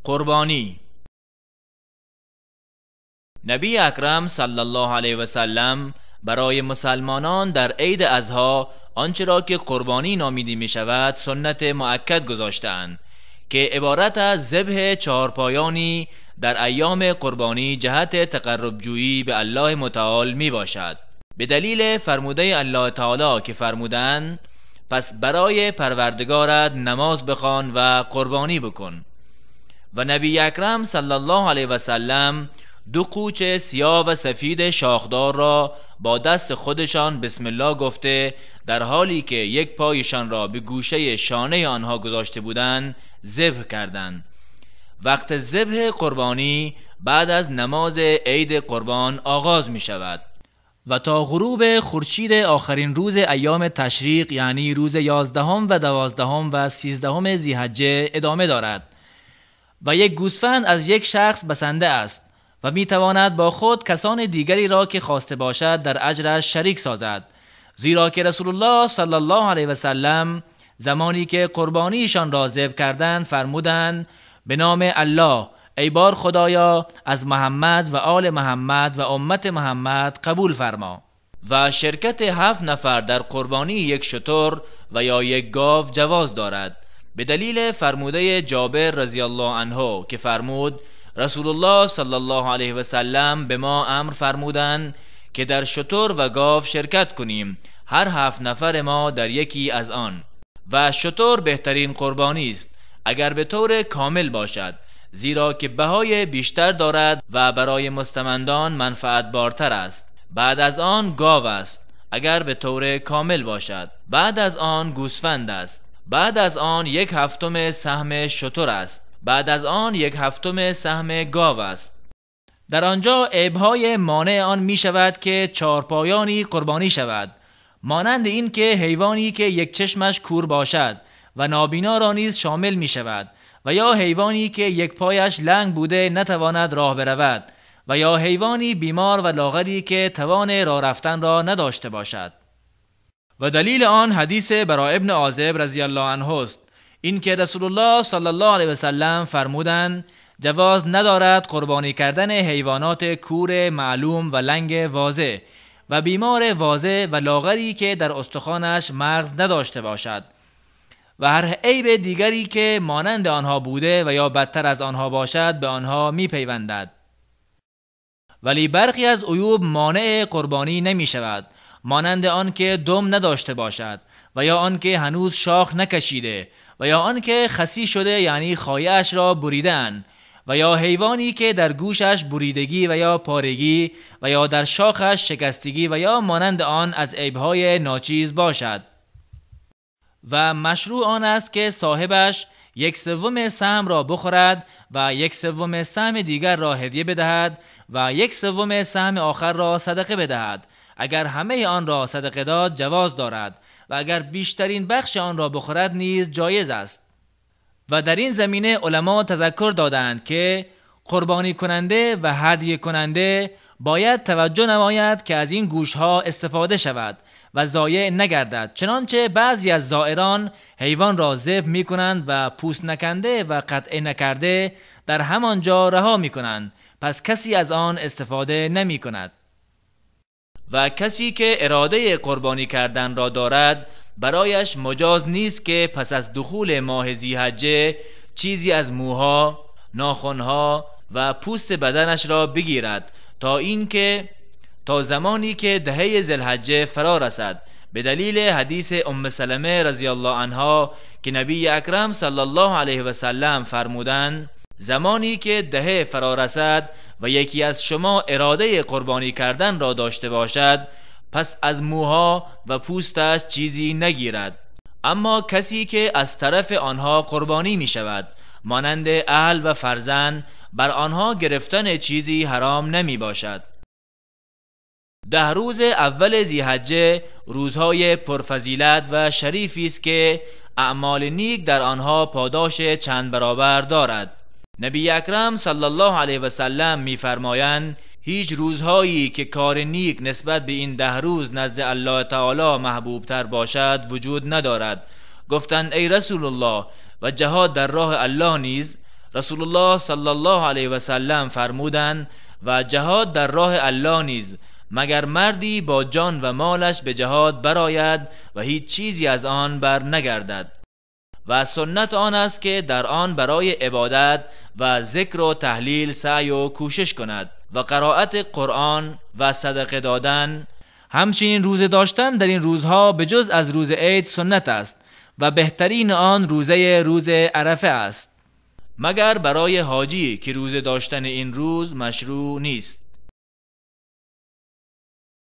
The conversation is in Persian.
قربانی. نبی اکرم صلی الله علیه و سلم برای مسلمانان در عید اضحی آنچه را که قربانی نامیده می شود سنت مؤکد گذاشتند که عبارت از ذبح چهارپایانی در ایام قربانی جهت تقرب جویی به الله متعال می باشد، به دلیل فرموده الله تعالی که فرمودند پس برای پروردگارت نماز بخوان و قربانی بکن. و نبی اکرم صلی الله علیه و سلم دو قوچ سیاه و سفید شاخدار را با دست خودشان بسم الله گفته در حالی که یک پایشان را به گوشه شانه آنها گذاشته بودند ذبح کردند. وقت ذبح قربانی بعد از نماز عید قربان آغاز می شود و تا غروب خورشید آخرین روز ایام تشریق یعنی روز 11 و 12 و 13 ذی‌حجه ادامه دارد و یک گوسفند از یک شخص بسنده است و می تواند با خود کسان دیگری را که خواسته باشد در اجرش شریک سازد، زیرا که رسول الله صلی الله علیه و سلم زمانی که قربانیشان را ذبح کردند فرمودند به نام الله ای بار خدایا از محمد و آل محمد و امت محمد قبول فرما. و شرکت 7 نفر در قربانی یک شتر و یا یک گاو جواز دارد، به دلیل فرموده جابر رضی الله عنه که فرمود رسول الله صلی الله علیه و سلم به ما امر فرمودند که در شتر و گاو شرکت کنیم، هر 7 نفر ما در یکی از آن. و شتر بهترین قربانی است اگر به طور کامل باشد، زیرا که بهای بیشتر دارد و برای مستمندان منفعت بارتر است. بعد از آن گاو است اگر به طور کامل باشد. بعد از آن گوسفند است. بعد از آن 1/7 سهم شتر است. بعد از آن 1/7 سهم گاو است. در آنجا عیب‌های مانع آن می شود که چهارپایانی قربانی شود، مانند این که حیوانی که یک چشمش کور باشد و نابینا را نیز شامل می شود، و یا حیوانی که یک پایش لنگ بوده نتواند راه برود، و یا حیوانی بیمار و لاغری که توان راه رفتن را نداشته باشد. و دلیل آن حدیث براء ابن عازب رضی الله عنه است، این که رسول الله صلی الله علیه و سلم فرمودند جواز ندارد قربانی کردن حیوانات کور معلوم و لنگ واضح و بیمار واضح و لاغری که در استخوانش مغز نداشته باشد و هر عیب دیگری که مانند آنها بوده و یا بدتر از آنها باشد به آنها می پیوندد. ولی برخی از عیوب مانع قربانی نمی شود، مانند آن که دم نداشته باشد و یا آن که هنوز شاخ نکشیده و یا آن که خسی شده یعنی خایه‌اش را بریدن و یا حیوانی که در گوشش بریدگی و یا پارگی و یا در شاخش شکستگی و یا مانند آن از عیب‌های ناچیز باشد. و مشروع آن است که صاحبش 1/3 سهم را بخورد و 1/3 سهم دیگر را هدیه بدهد و 1/3 سهم آخر را صدقه بدهد. اگر همه آن را صدقه داد جواز دارد و اگر بیشترین بخش آن را بخورد نیز جایز است. و در این زمینه علما تذکر دادند که قربانی کننده و هدیه کننده باید توجه نماید که از این گوشت‌ها استفاده شود و ضایع نگردد، چنانچه بعضی از زائران حیوان را ذبح می‌کنند و پوست نکنده و قطع نکرده در همانجا رها می‌کنند، پس کسی از آن استفاده نمی‌کند. و کسی که اراده قربانی کردن را دارد برایش مجاز نیست که پس از دخول ماه ذی‌حجه چیزی از موها، ناخنها و پوست بدنش را بگیرد تا زمانی که دهه ذوالحجه فرا رسد، به دلیل حدیث ام سلمه رضی الله عنها که نبی اکرم صلی الله علیه و سلم فرمودند زمانی که دهه فرا رسد و یکی از شما اراده قربانی کردن را داشته باشد پس از موها و پوستش چیزی نگیرد، اما کسی که از طرف آنها قربانی می شود مانند اهل و فرزند بر آنها گرفتن چیزی حرام نمی باشد. 10 روز اول ذی‌حجه روزهای پرفضیلت و شریفی است که اعمال نیک در آنها پاداش چند برابر دارد. نبی اکرم صلی الله علیه و سلم می‌فرمایند هیچ روزهایی که کار نیک نسبت به این 10 روز نزد الله تعالی محبوب تر باشد وجود ندارد. گفتند ای رسول الله و جهاد در راه الله نیز؟ رسول الله صلی الله علیه و سلم فرمودند و جهاد در راه الله نیز مگر مردی با جان و مالش به جهاد برآید و هیچ چیزی از آن بر نگردد و سنت آن است که در آن برای عبادت و ذکر و تحلیل سعی و کوشش کند و قرائت قرآن و صدقه دادن. همچنین روزه داشتن در این روزها به جز از روز عید سنت است و بهترین آن روز عرفه است، مگر برای حاجی که روزه داشتن این روز مشروع نیست.